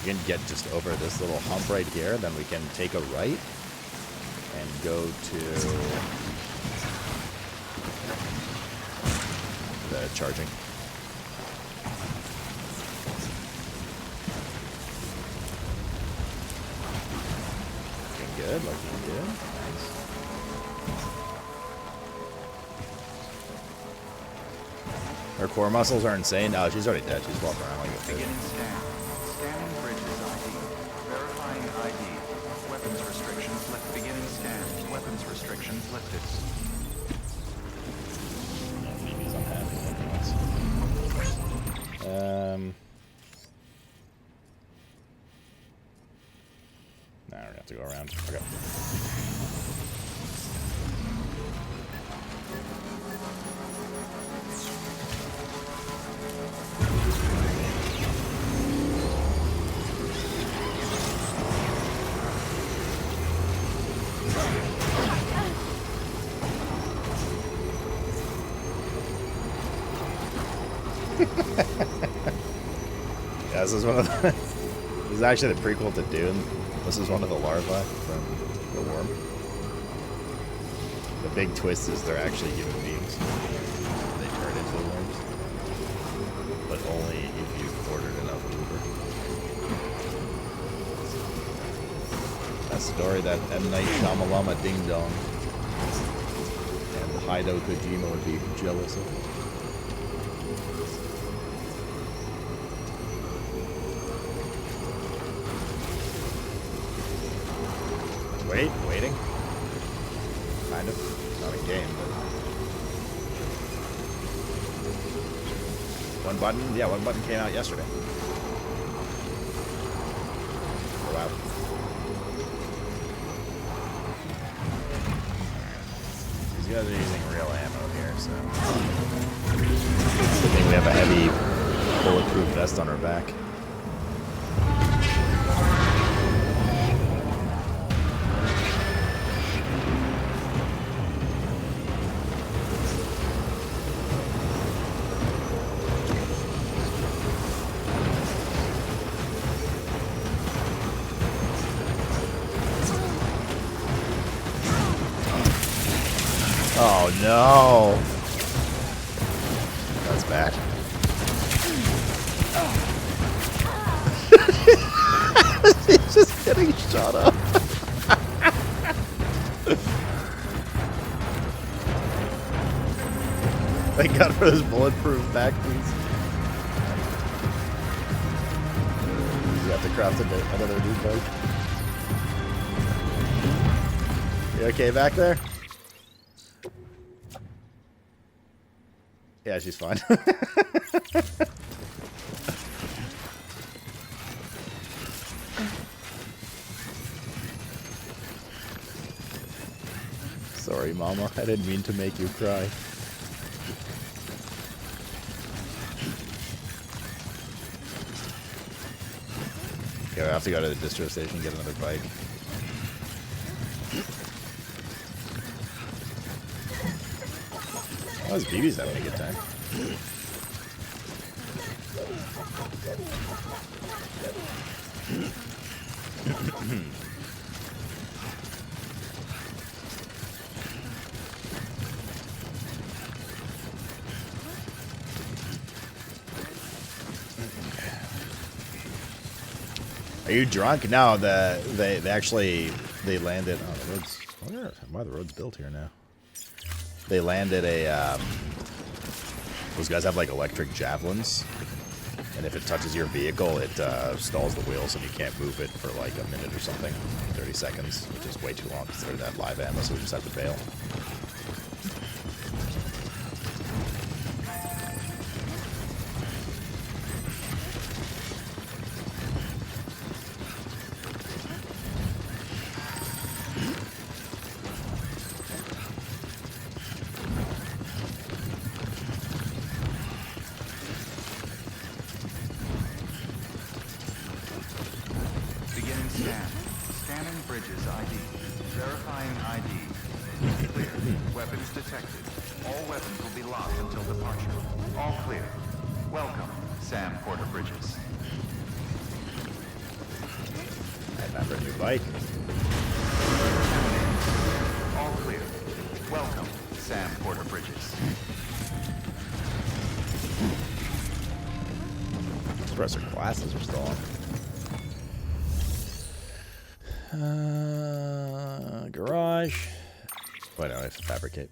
We can get just over this little hump right here, then we can take a right and go to the charging. Looking good, looking good. Nice. Her core muscles are insane. Oh, she's already dead. She's walking around like a fish. Beginning scan. Scanning bridges ID. Verifying ID. Weapons restrictions lifted. Beginning scan. Weapons restrictions lifted. Phoebe's unhappy. Nah, we're gonna have to go around. Okay. Yeah, this is one of the. This is actually the prequel to Dune. This is one of the larvae from the worm. The big twist is they're actually human beings. They turn into worms, but only if you've ordered enough Uber. That story that M. Night Shyamalama Ding Dong and Hideo Kojima would be jealous of. Waiting. Kind of. Not a game, but. One button? Yeah, one button came out yesterday. Go out. These guys are using real ammo here, so. Good thing we have a heavy bulletproof vest on our back. Oh no! That's bad. He's just getting shot up. Thank God for this bulletproof back piece. You have to craft another new bike. You okay back there? Yeah, she's fine. Sorry, Mama. I didn't mean to make you cry. Okay, I have to go to the distro station and get another bike. Oh, this BB's having a good time. Are you drunk? No, they landed. Oh, the roads. Why are the roads built here now? They landed a. Those guys have like electric javelins, and if it touches your vehicle, it stalls the wheels and you can't move it for like a minute or something, 30 seconds, which is way too long because they have live ammo, so we just have to bail. Scanning bridges ID. Verifying ID. Clear. Weapons detected. All weapons will be locked until departure. All clear. Welcome, Sam Porter Bridges. Time for a new bike. All clear. Welcome, Sam Porter Bridges. Suppressor glasses are still on. Garage. Wait, no, I have to fabricate.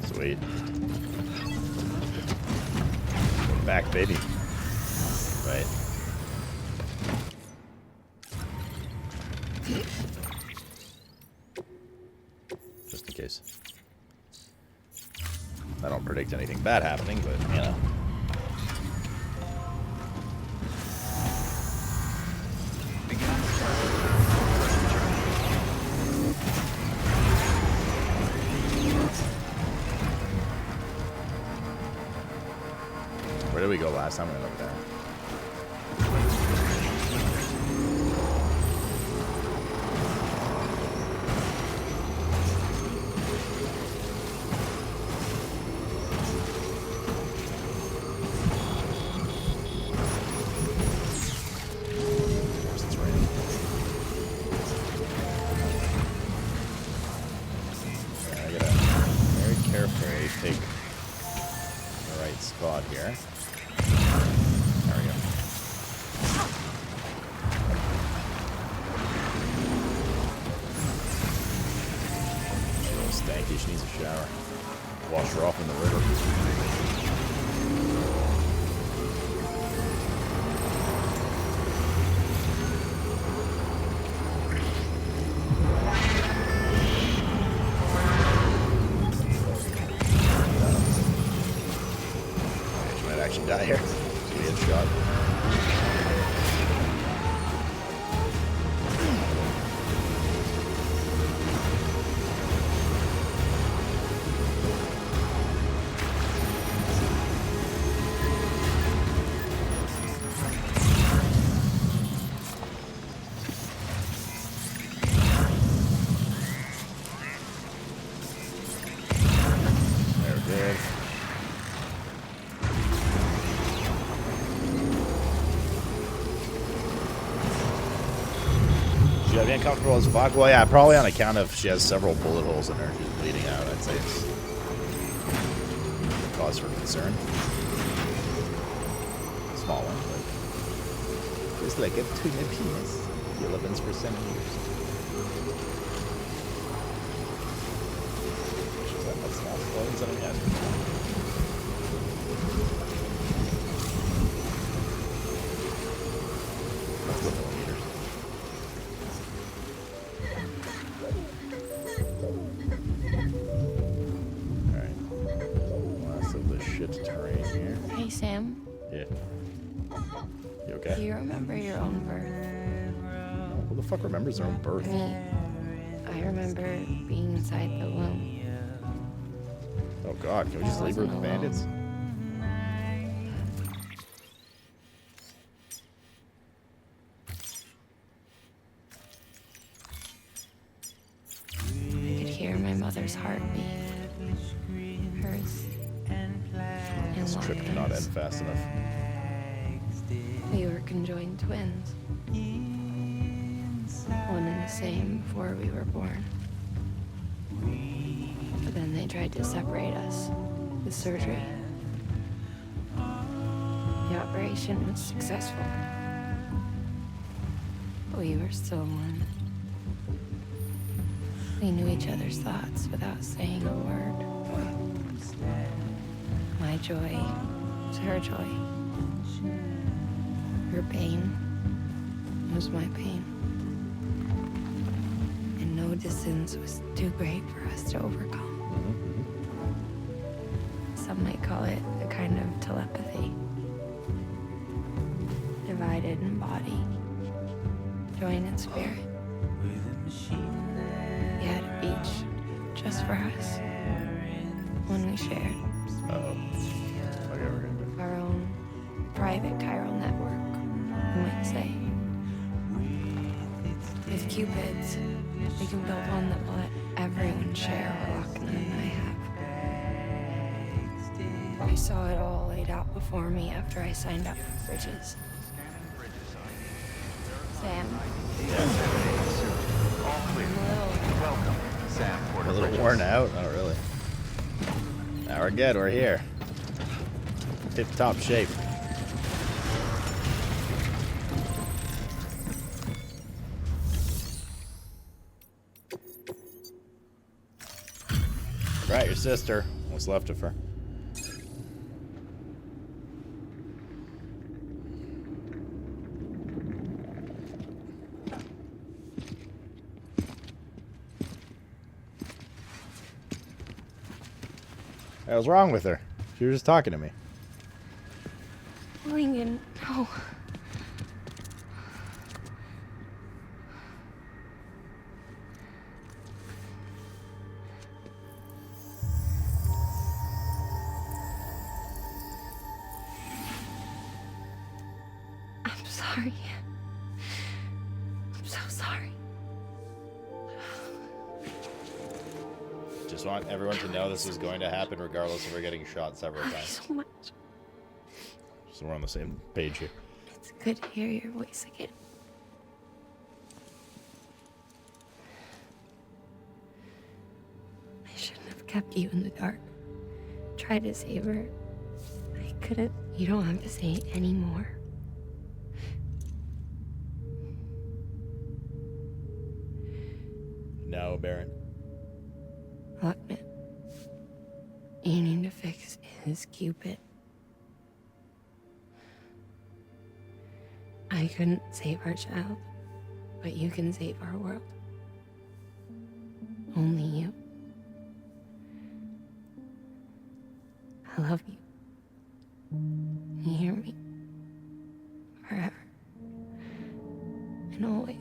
Sweet. We're back, baby. Right. Just in case. I don't predict anything bad happening, but, you know. Where did we go last time? We went over there. It's raining. Yeah, I gotta very carefully pick the right spot here. There we go. She's a little stanky. She needs a shower. Wash her off in the river. She might actually die here. She's gonna get shot. There we go. She'll be uncomfortable as fuck. Well, yeah, probably on account of she has several bullet holes in her. She's bleeding out. I'd say it's cause for concern. Small one, but just like a tuna penis. 11s for centimeters. She's like, that's not 11 centimeters. That's what millimeters. Alright. Last of the shit terrain here. Hey, Sam. Yeah. You Do okay? you remember your own birth? Who the fuck remembers their own birth? Me. I remember being inside the womb. Oh god, can we just leave her with the bandits? I could hear my mother's heartbeat. Hers. This And trip did not end fast enough. we were conjoined twins. One and the same before we were born. But then they tried to separate us with surgery. The operation was successful. We were still one. We knew each other's thoughts without saying a word. My joy was her joy. Her pain was my pain. And no distance was too great for us to overcome. Some might call it a kind of telepathy. Divided in body, joined in spirit. We had a beach just for us. when we shared Uh-oh. Okay, we're good. our own private chiral network, you might say. With Cupids, we can build one that will let everyone share what Lachlan and I have. I saw it all laid out before me after I signed up for Bridges. Sam, All clear. I'm a little Welcome, Sam Porter A little Bridges. worn out? Oh, really? Now we're good. We're here. Tip-top shape. Right, your sister. What's left of her? Hey, what's wrong with her? She was just talking to me. Lingan, no. I'm sorry. I'm so sorry. Just want everyone to know this is going to happen regardless of her getting shot several Love you times. so much. So we're on the same page here. It's good to hear your voice again. I shouldn't have kept you in the dark. Tried to save her. I couldn't. You don't have to say it anymore. No, Baron. Look, man. You need to fix his Cupid. I couldn't save our child, but you can save our world. Only you. I love you. You hear me? Forever. And always.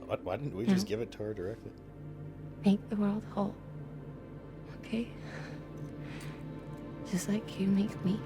What? Why didn't we just give it to her directly? Make the world whole. Okay? Just like you make me.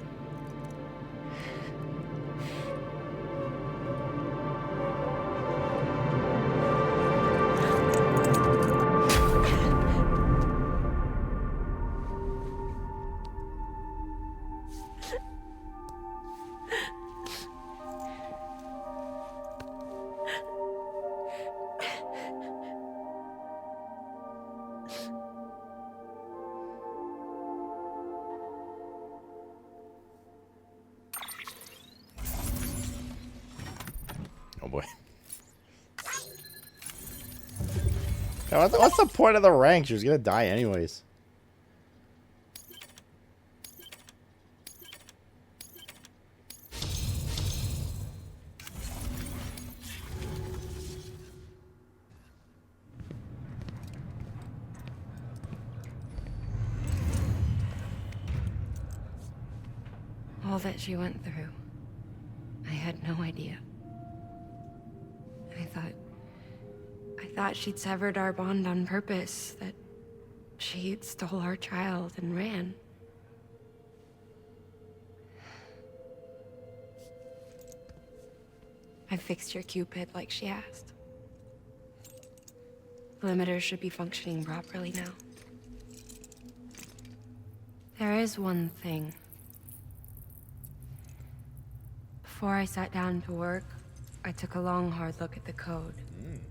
Oh boy. Yeah, what's the point of the rank? She was gonna die anyways. All that she went through. I had no idea. I thought she'd severed our bond on purpose, that she stole our child and ran. I fixed your Cupid like she asked. The limiter should be functioning properly now. There is one thing. Before I sat down to work, I took a long, hard look at the code.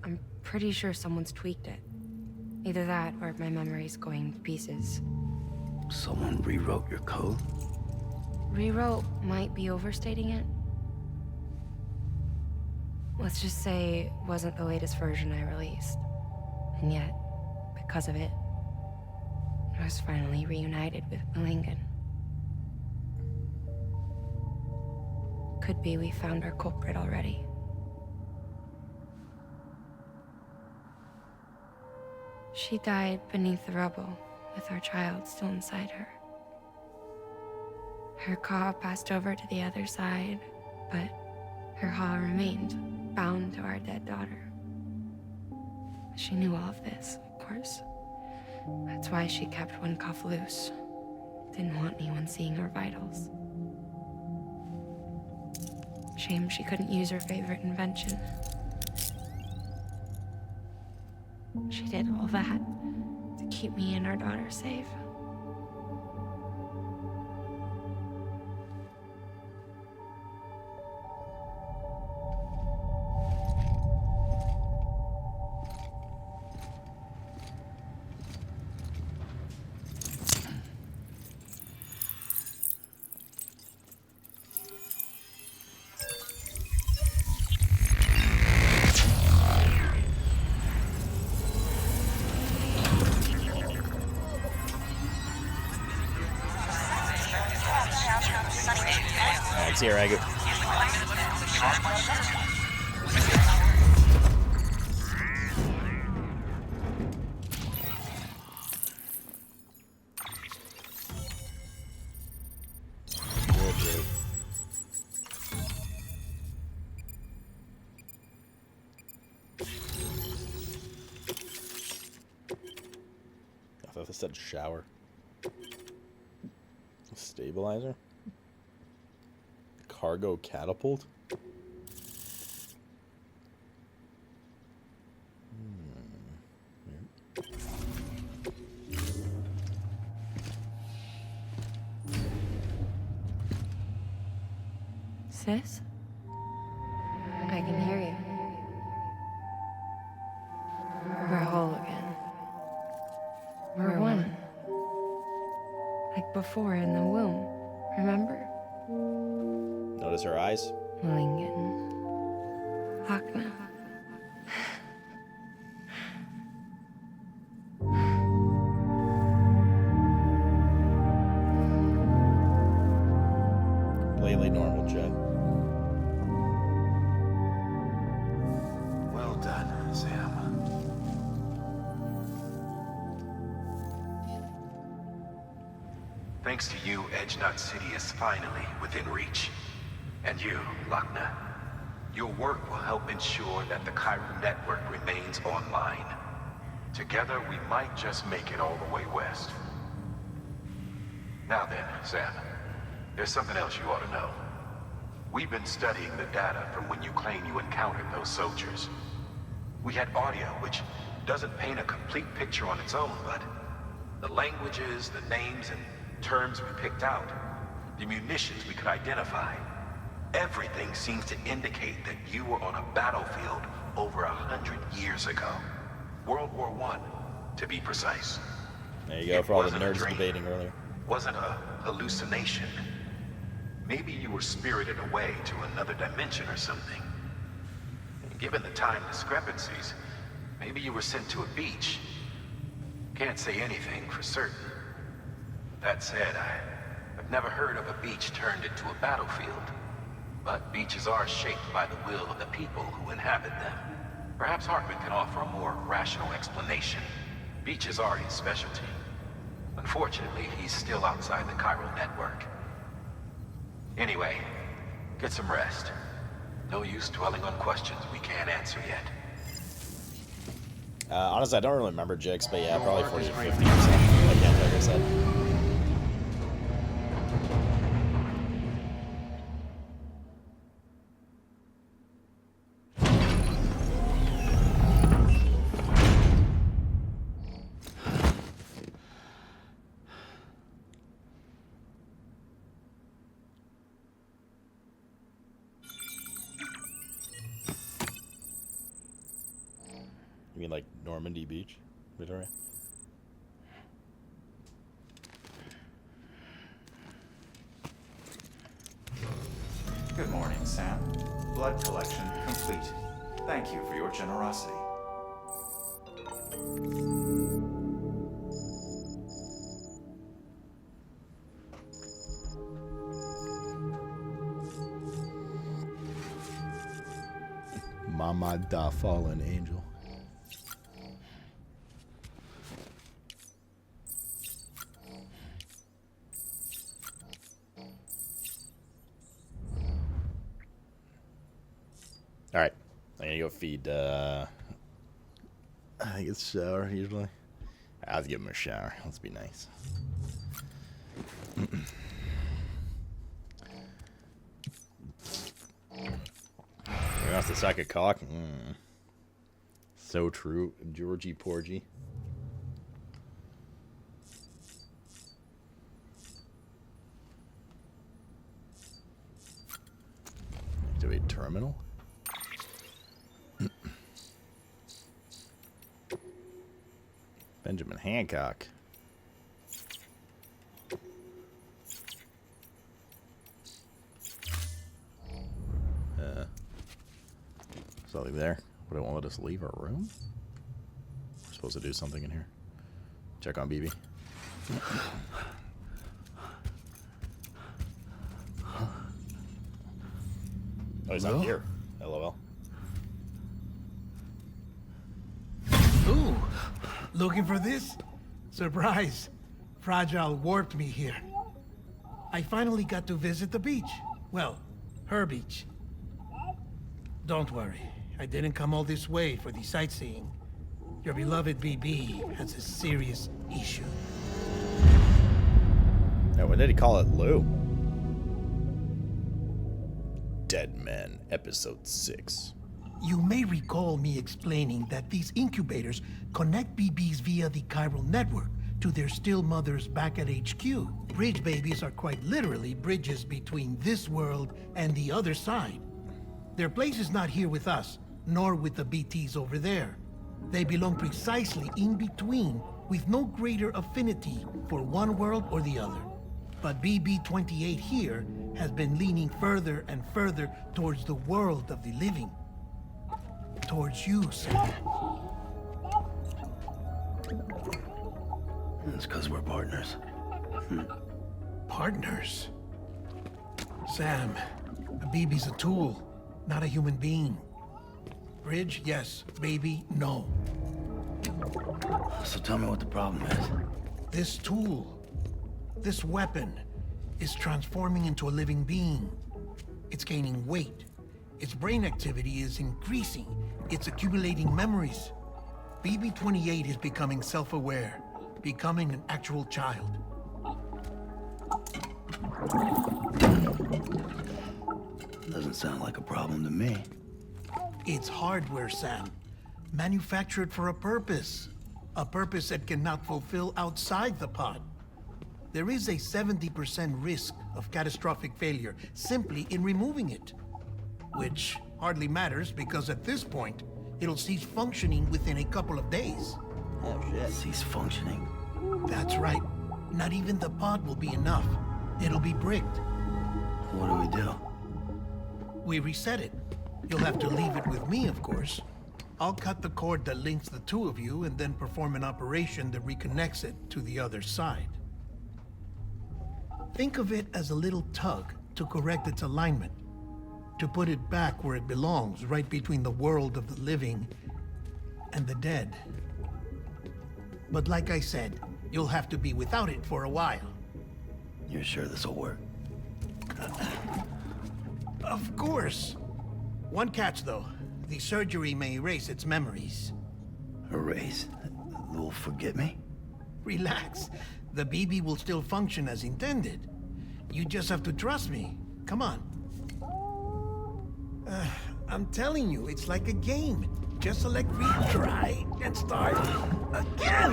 I'm pretty sure someone's tweaked it. Either that, or my memory's going to pieces. Someone rewrote your code? Rewrote might be overstating it. Let's just say it wasn't the latest version I released. And yet, because of it, I was finally reunited with Lingan. Could be we found our culprit already. She died beneath the rubble, with our child still inside her. Her claw passed over to the other side, but her claw remained, bound to our dead daughter. She knew all of this, of course. That's why she kept one cuff loose. Didn't want anyone seeing her vitals. Shame she couldn't use her favorite invention. She did all that to keep me and our daughter safe. Thanks, here, Ragu. I thought this said shower. Stabilizer? Cargo catapult? Sis? I can hear you. We're whole again. We're one. Like before in the womb, remember? Notice her eyes? Lingen. Lochna. Completely normal, Jen. Well done, Sam. Thanks to you, Edgenut City is finally within reach. And you, Lochna, your work will help ensure that the Chiral network remains online. Together, we might just make it all the way west. Now then, Sam, there's something else you ought to know. We've been studying the data from when you claim you encountered those soldiers. We had audio, which doesn't paint a complete picture on its own, but the languages, the names, and terms we picked out, the munitions we could identify, everything seems to indicate that you were on a battlefield over 100 years ago. World War I, to be precise. There you go, for all the nerds debating earlier. Wasn't a hallucination. Maybe you were spirited away to another dimension or something. And given the time discrepancies, maybe you were sent to a beach. Can't say anything for certain. That said, I've never heard of a beach turned into a battlefield. But beaches are shaped by the will of the people who inhabit them. Perhaps Hartman can offer a more rational explanation. Beaches are his specialty. Unfortunately, he's still outside the Chiral network. Anyway, get some rest. No use dwelling on questions we can't answer yet. Honestly, I don't really remember Jix, but yeah, probably 40 to 50%. Like I said. You mean like Normandy Beach, Victoria? Good morning, Sam. Blood collection complete. Thank you for your generosity. Mama da fallen angel. Alright. I'm gonna go feed, I think it's shower, usually. I'll give him a shower. Let's be nice. He wants to suck a cock? So true. Georgie Porgy. Activate terminal? Benjamin Hancock. Something there. But it won't let us leave our room? We're supposed to do something in here. Check on BB. Oh, he's not here. LOL. Ooh, looking for this? Surprise. Fragile warped me here. I finally got to visit the beach. Well, her beach. Don't worry. I didn't come all this way for the sightseeing. Your beloved BB has a serious issue. No, what did he call it? Lou? Dead Men, Episode 6. You may recall me explaining that these incubators connect BBs via the chiral network to their still mothers back at HQ. Bridge babies are quite literally bridges between this world and the other side. Their place is not here with us, nor with the BTs over there. They belong precisely in between, with no greater affinity for one world or the other. But BB-28 here has been leaning further and further towards the world of the living. Towards you, Sam. It's because we're partners. Partners? Sam, a BB's a tool, not a human being. Bridge, yes. Baby, no. So tell me what the problem is. This tool, this weapon, is transforming into a living being. It's gaining weight. Its brain activity is increasing. It's accumulating memories. BB-28 is becoming self-aware, becoming an actual child. Doesn't sound like a problem to me. It's hardware, Sam. Manufactured for a purpose. A purpose it cannot fulfill outside the pod. There is a 70% risk of catastrophic failure simply in removing it. Which hardly matters because at this point, it'll cease functioning within a couple of days. Oh shit. Cease functioning. That's right. Not even the pod will be enough. It'll be bricked. What do we do? We reset it. You'll have to leave it with me, of course. I'll cut the cord that links the two of you and then perform an operation that reconnects it to the other side. Think of it as a little tug to correct its alignment, to put it back where it belongs, right between the world of the living and the dead. But like I said, you'll have to be without it for a while. You're sure this'll work? Of course. One catch, though. The surgery may erase its memories. Erase? They'll forget me? Relax. The BB will still function as intended. You just have to trust me. Come on. I'm telling you, it's like a game. Just select retry and start again.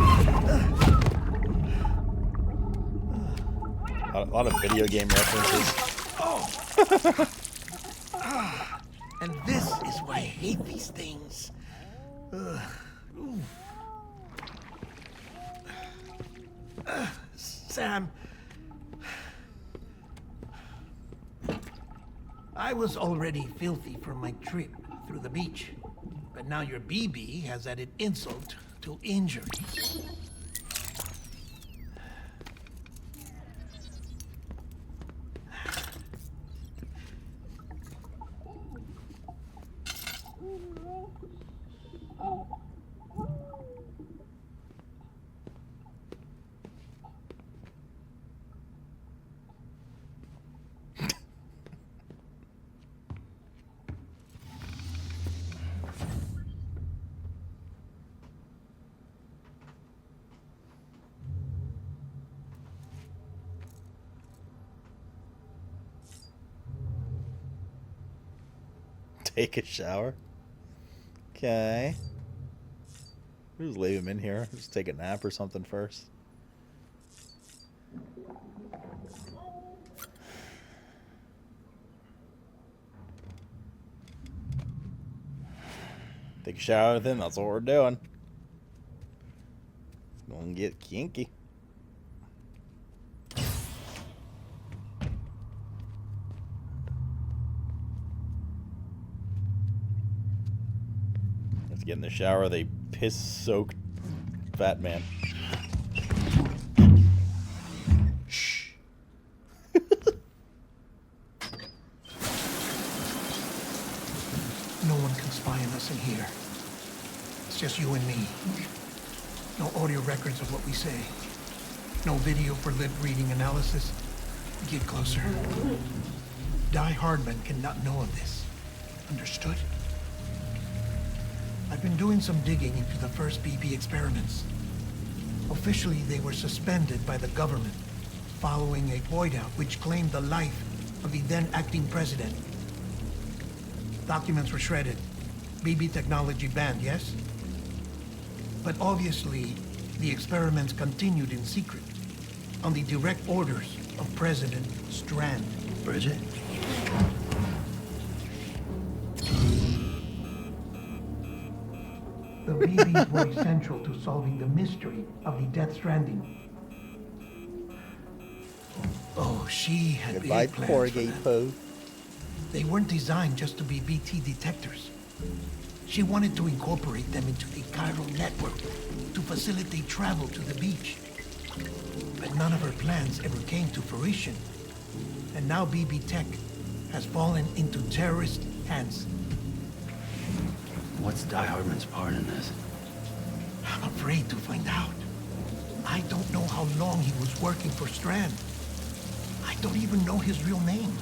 A lot of video game references. And this is why I hate these things. Sam, I was already filthy from my trip through the beach, but now your BB has added insult to injury. Take a shower. Okay. We'll just leave him in here. Just take a nap or something first. Take a shower with him. That's what we're doing. Gonna get kinky. Let's get in the shower with a piss-soaked fat man. Shh. No one can spy on us in here. It's just you and me. No audio records of what we say. No video for lip-reading analysis. Get closer. Die Hardman cannot know of this. Understood? I've been doing some digging into the first BB experiments. Officially, they were suspended by the government following a void out which claimed the life of the then acting president. Documents were shredded. BB technology banned, yes? But obviously, the experiments continued in secret, on the direct orders of President Strand. Bridget? The BBs were essential to solving the mystery of the Death Stranding. Oh, she had Goodbye, big plans for corrugate them. poo. They weren't designed just to be BT detectors. She wanted to incorporate them into the chiral network to facilitate travel to the beach. But none of her plans ever came to fruition. And now BB Tech has fallen into terrorist hands. What's Die Hardman's part in this? I'm afraid to find out. I don't know how long he was working for Strand. I don't even know his real name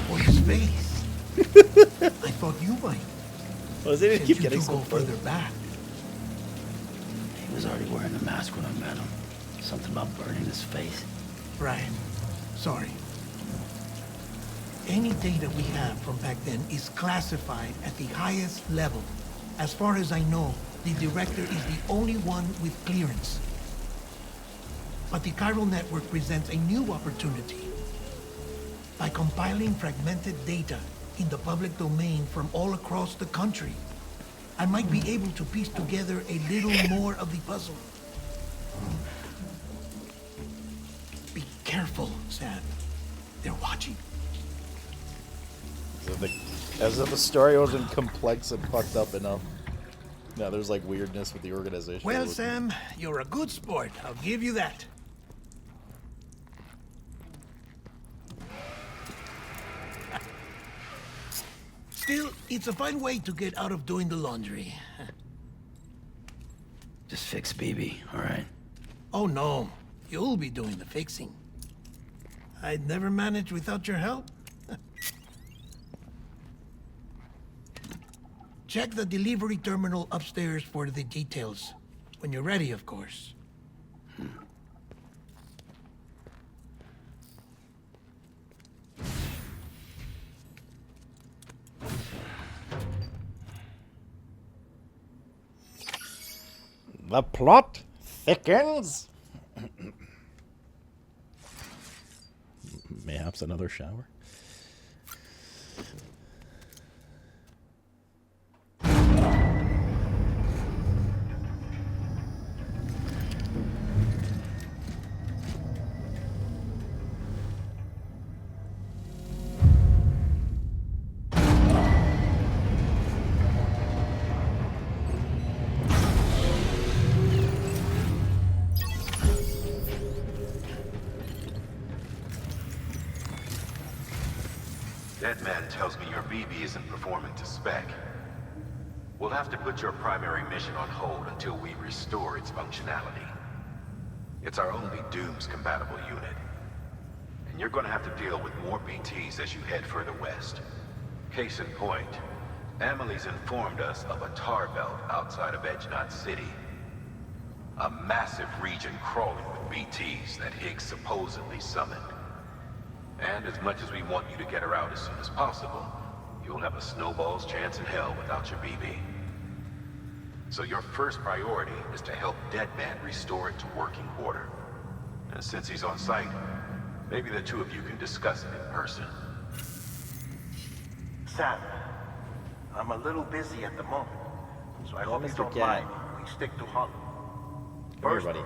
or his face. I thought you might. Well, they Since keep you getting two so go further back. He was already wearing the mask when I met him. Something about burning his face. Right. Sorry. Any data we have from back then is classified at the highest level. As far as I know, the director is the only one with clearance. But the chiral network presents a new opportunity. By compiling fragmented data in the public domain from all across the country, I might be able to piece together a little more of the puzzle. Be careful, Sam. They're watching. As if the story wasn't complex and fucked up enough. No, there's like weirdness with the organization. Well, Sam, you're a good sport. I'll give you that. Still, it's a fine way to get out of doing the laundry. Just fix BB, all right? Oh, no. You'll be doing the fixing. I'd never manage without your help. Check the delivery terminal upstairs for the details. When you're ready, of course. The plot thickens. Mayhaps another shower. That man tells me your BB isn't performing to spec. We'll have to put your primary mission on hold until we restore its functionality. It's our only Dooms-compatible unit. And you're gonna have to deal with more BTs as you head further west. Case in point, Amelie's informed us of a tar belt outside of Edge Knot City. A massive region crawling with BTs that Higgs supposedly summoned. And as much as we want you to get her out as soon as possible, you'll have a snowball's chance in hell without your BB. So your first priority is to help Deadman restore it to working order. And since he's on site, maybe the two of you can discuss it in person. Sam, I'm a little busy at the moment, so I hope you Mr. don't Cat. mind. We stick to Hollow. Come here, First, buddy.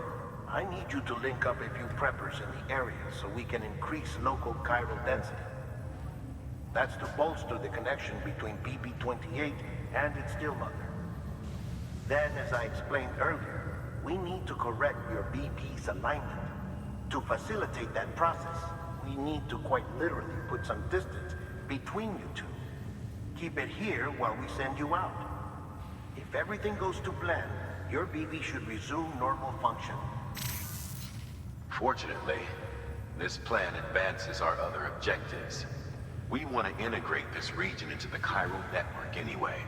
I need you to link up a few preppers in the area so we can increase local chiral density. That's to bolster the connection between BB-28 and its stillmother. Then, as I explained earlier, we need to correct your BB's alignment. To facilitate that process, we need to quite literally put some distance between you two. Keep it here while we send you out. If everything goes to plan, your BB should resume normal function. Fortunately, this plan advances our other objectives. We want to integrate this region into the chiral network anyway.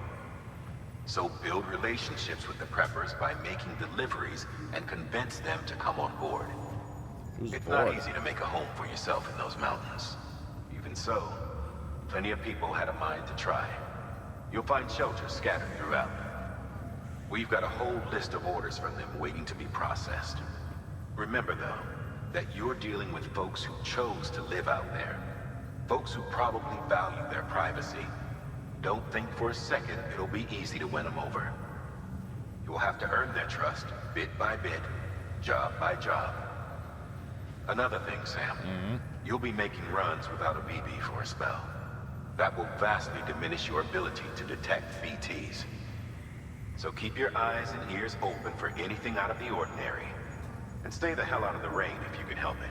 So build relationships with the preppers by making deliveries and convince them to come on board. It's not easy to make a home for yourself in those mountains. Even so, plenty of people had a mind to try. You'll find shelters scattered throughout. We've got a whole list of orders from them waiting to be processed. Remember, though, that you're dealing with folks who chose to live out there. Folks who probably value their privacy. Don't think for a second it'll be easy to win them over. You'll have to earn their trust, bit by bit, job by job. Another thing, Sam. You'll be making runs without a BB for a spell. That will vastly diminish your ability to detect BTs. So keep your eyes and ears open for anything out of the ordinary. And stay the hell out of the rain if you can help it.